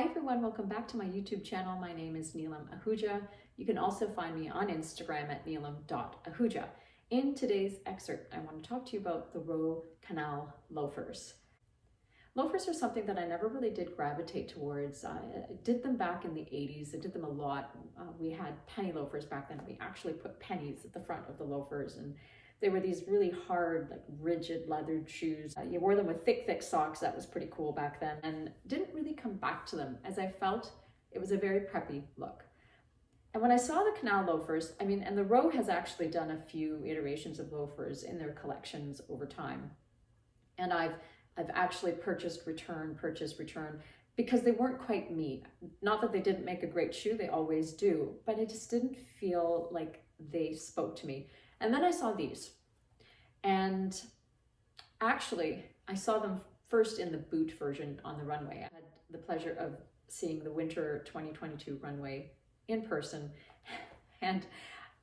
Hi everyone, welcome back to my YouTube channel. My name is Neelam Ahuja. You can also find me on Instagram at neelam.ahuja. In today's excerpt, I want to talk to you about the Row Canal Loafers. Loafers are something that I never really did gravitate towards. I did them back in the 80s. I did them a lot. We had penny loafers back then. We actually put pennies at the front of the loafers, and they were these really hard, like rigid leathered shoes. You wore them with thick socks. That was pretty cool back then, and didn't really come back to them as I felt it was a very preppy look. And when I saw the canal loafers, and the Row has actually done a few iterations of loafers in their collections over time. And I've actually purchased return, because they weren't quite me. Not that they didn't make a great shoe, they always do, but I just didn't feel like they spoke to me. And then I saw these, and actually I saw them first in the boot version on the runway. I had the pleasure of seeing the winter 2022 runway in person, and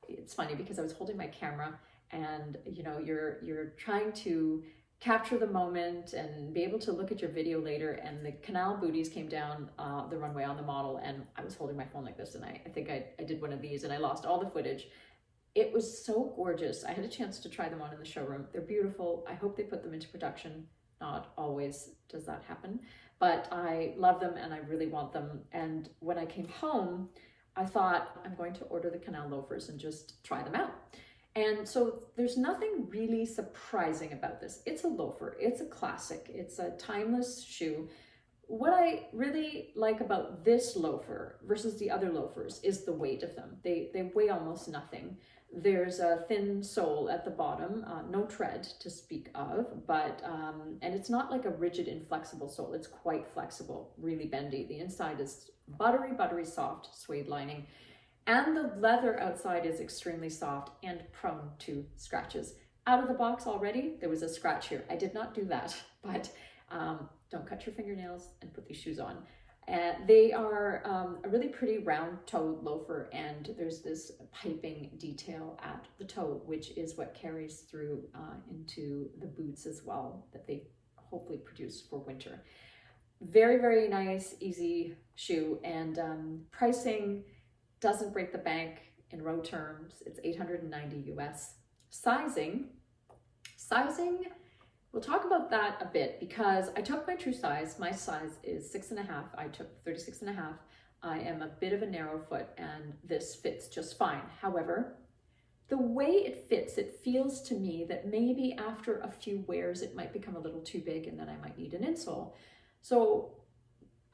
it's funny because I was holding my camera, and you're trying to capture the moment and be able to look at your video later, and the canal booties came down the runway on the model, and I was holding my phone like this, and I think I did one of these and I lost all the footage. It was so gorgeous. I had a chance to try them on in the showroom. They're beautiful. I hope they put them into production. Not always does that happen, but I love them and I really want them. And when I came home, I thought I'm going to order the canal loafers and just try them out. And so there's nothing really surprising about this. It's a loafer, it's a classic, it's a timeless shoe. What I really like about this loafer versus the other loafers is the weight of them. They weigh almost nothing. There's a thin sole at the bottom, no tread to speak of, but and it's not like a rigid, inflexible sole. It's quite flexible, really bendy. The inside is buttery soft suede lining, and the leather outside is extremely soft and prone to scratches. Out of the box already, there was a scratch here. I did not do that, but don't cut your fingernails and put these shoes on. They are a really pretty round-toed loafer, and there's this piping detail at the toe, which is what carries through into the boots as well, that they hopefully produce for winter. Very nice, easy shoe, and pricing doesn't break the bank in Row terms. It's $890 US. Sizing, we'll talk about that a bit, because I took my true size. My size is 6.5. I took 36.5. I am a bit of a narrow foot, and this fits just fine. However, the way it fits, it feels to me that maybe after a few wears, it might become a little too big, and then I might need an insole. So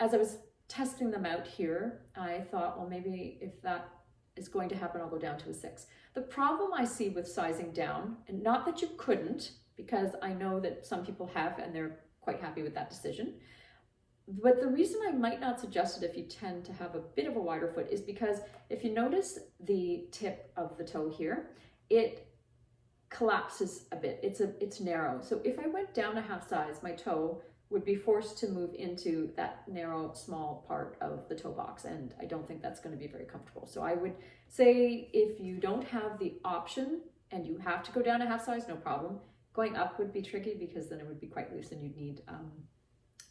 as I was testing them out here, I thought, well, maybe if that is going to happen, I'll go down to a 6. The problem I see with sizing down, and not that you couldn't, because I know that some people have and they're quite happy with that decision, but the reason I might not suggest it if you tend to have a bit of a wider foot is because if you notice the tip of the toe here, it collapses a bit. It's narrow. So if I went down a half size, my toe would be forced to move into that narrow, small part of the toe box, and I don't think that's going to be very comfortable. So I would say if you don't have the option and you have to go down a half size, no problem. Going up would be tricky, because then it would be quite loose and you'd need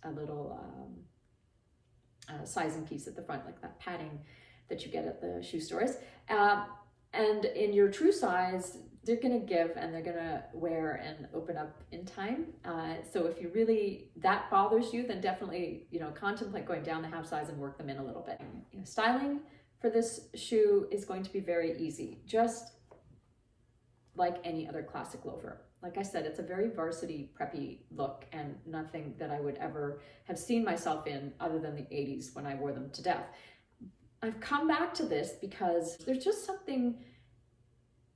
a little sizing piece at the front, like that padding that you get at the shoe stores. And in your true size, they're going to give and they're going to wear and open up in time. So if that bothers you, then definitely, contemplate going down the half size and work them in a little bit. Styling for this shoe is going to be very easy, just like any other classic loafer. Like I said, it's a very varsity preppy look, and nothing that I would ever have seen myself in other than the 80s when I wore them to death. I've come back to this because there's just something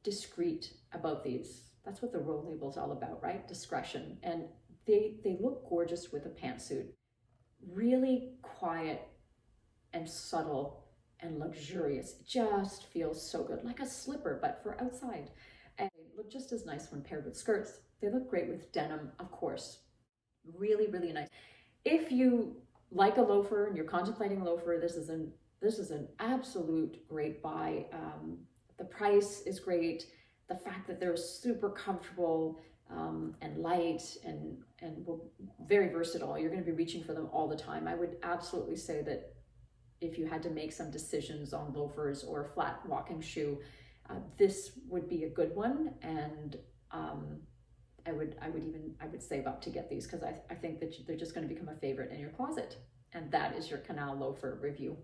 discreet about these. That's what the Row label is all about, right? Discretion. And they look gorgeous with a pantsuit. Really quiet and subtle and luxurious. It just feels so good, like a slipper, but for outside. And they look just as nice when paired with skirts. They look great with denim, of course. Really nice. If you like a loafer and you're contemplating a loafer, this is an absolute great buy. The price is great. The fact that they're super comfortable, and light and very versatile. You're going to be reaching for them all the time. I would absolutely say that if you had to make some decisions on loafers or a flat walking shoe, this would be a good one. And I would save up to get these, because I think that they're just going to become a favorite in your closet. And that is your canal loafer review.